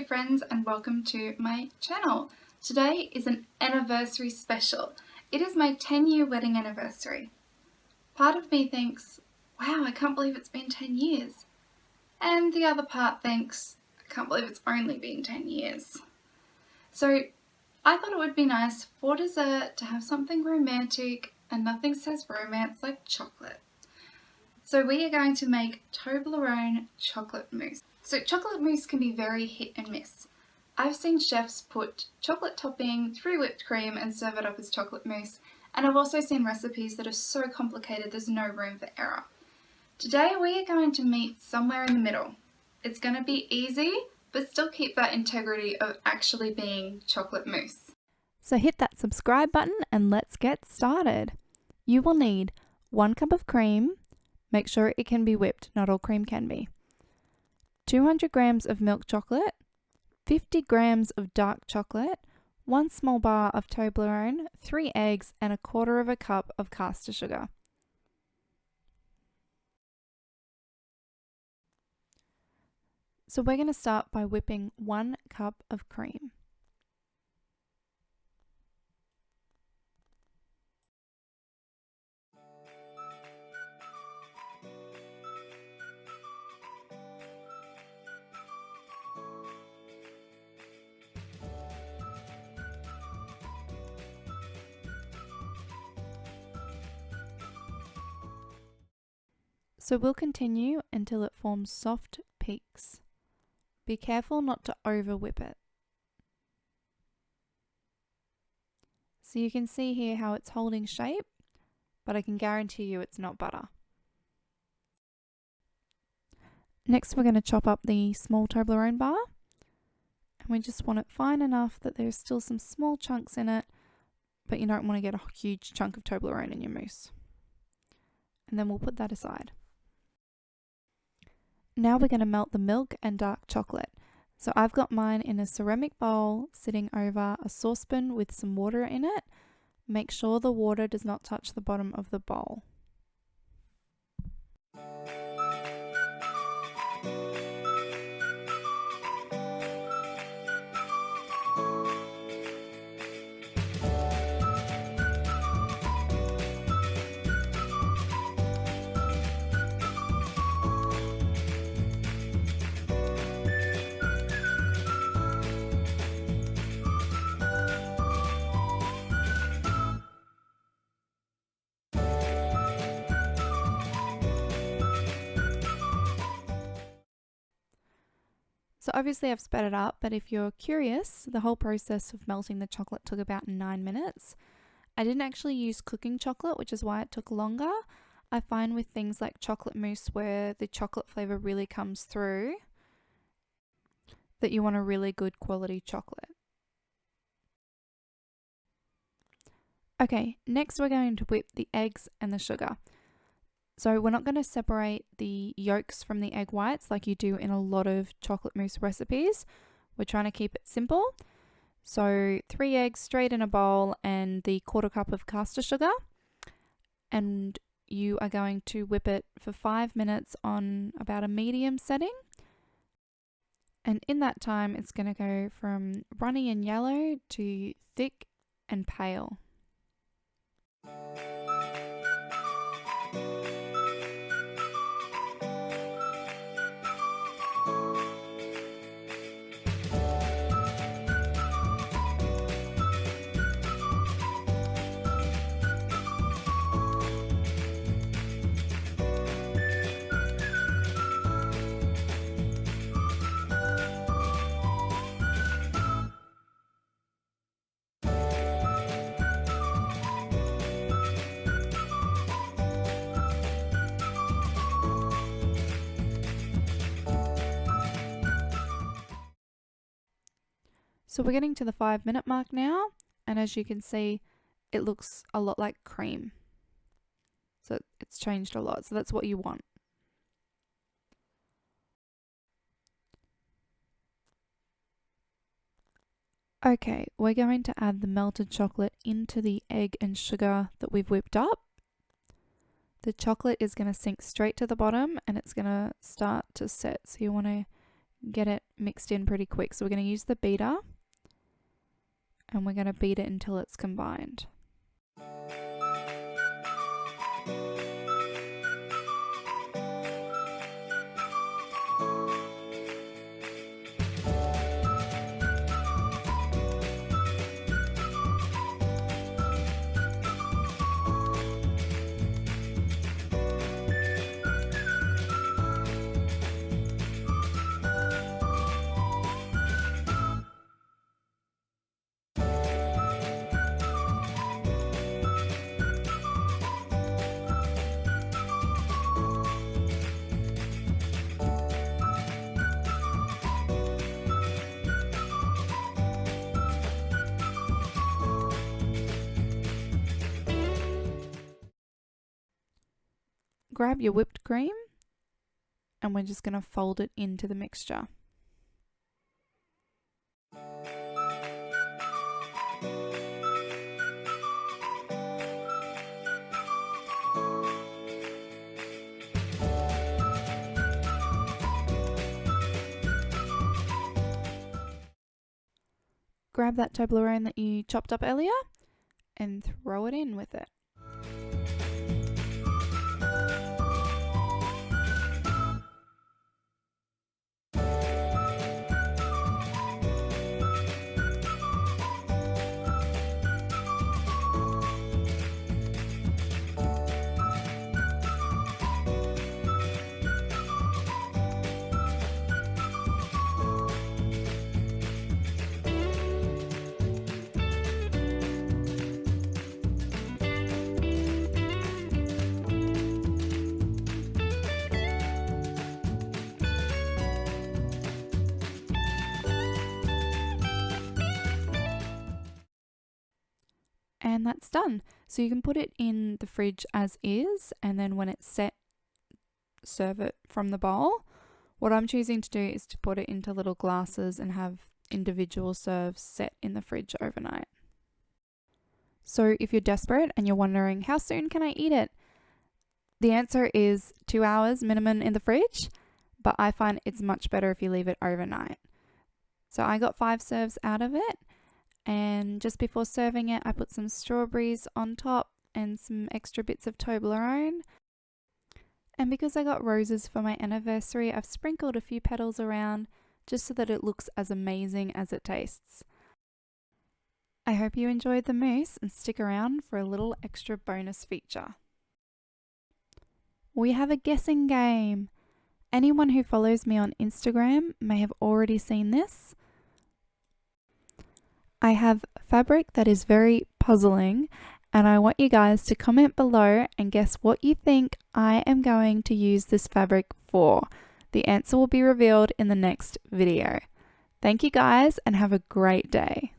friends and welcome to my channel. Today is an anniversary special. It is my 10-year wedding anniversary. Part of me thinks, wow, I can't believe it's been 10 years. And the other part thinks, I can't believe it's only been 10 years. So I thought it would be nice for dessert to have something romantic, and nothing says romance like chocolate. So we are going to make Toblerone chocolate mousse. So chocolate mousse can be very hit and miss. I've seen chefs put chocolate topping through whipped cream and serve it up as chocolate mousse, and I've also seen recipes that are so complicated there's no room for error. Today we are going to meet somewhere in the middle. It's going to be easy, but still keep that integrity of actually being chocolate mousse. So hit that subscribe button and let's get started. You will need 1 cup of cream. Make sure it can be whipped, not all cream can be. 200 grams of milk chocolate, 50 grams of dark chocolate, 1 small bar of Toblerone, 3 eggs, and 1/4 cup of caster sugar. So we're going to start by whipping 1 cup of cream. So we'll continue until it forms soft peaks. Be careful not to over whip it. So you can see here how it's holding shape, but I can guarantee you it's not butter. Next we're going to chop up the small Toblerone bar, and we just want it fine enough that there's still some small chunks in it, but you don't want to get a huge chunk of Toblerone in your mousse. And then we'll put that aside. Now we're going to melt the milk and dark chocolate. So I've got mine in a ceramic bowl sitting over a saucepan with some water in it. Make sure the water does not touch the bottom of the bowl. So obviously I've sped it up, but if you're curious, the whole process of melting the chocolate took about 9 minutes. I didn't actually use cooking chocolate, which is why it took longer. I find with things like chocolate mousse where the chocolate flavour really comes through, that you want a really good quality chocolate. Okay, next we're going to whip the eggs and the sugar. So we're not going to separate the yolks from the egg whites like you do in a lot of chocolate mousse recipes. We're trying to keep it simple. So 3 eggs straight in a bowl and the 1/4 cup of caster sugar. And you are going to whip it for 5 minutes on about a medium setting. And in that time, it's going to go from runny and yellow to thick and pale. So we're getting to the 5-minute mark now, and as you can see, it looks a lot like cream. So it's changed a lot, so that's what you want. Okay, we're going to add the melted chocolate into the egg and sugar that we've whipped up. The chocolate is going to sink straight to the bottom and it's going to start to set. So you want to get it mixed in pretty quick. So we're going to use the beater and we're going to beat it until it's combined. Grab your whipped cream and we're just going to fold it into the mixture. Grab that Toblerone that you chopped up earlier and throw it in with it. And that's done. So you can put it in the fridge as is, and then when it's set, serve it from the bowl. What I'm choosing to do is to put it into little glasses and have individual serves set in the fridge overnight. So if you're desperate and you're wondering how soon can I eat it, the answer is 2 hours minimum in the fridge, but I find it's much better if you leave it overnight. So I got 5 serves out of it. And just before serving it, I put some strawberries on top and some extra bits of Toblerone. And because I got roses for my anniversary, I've sprinkled a few petals around just so that it looks as amazing as it tastes. I hope you enjoyed the mousse and stick around for a little extra bonus feature. We have a guessing game. Anyone who follows me on Instagram may have already seen this. I have fabric that is very puzzling, and I want you guys to comment below and guess what you think I am going to use this fabric for. The answer will be revealed in the next video. Thank you guys and have a great day.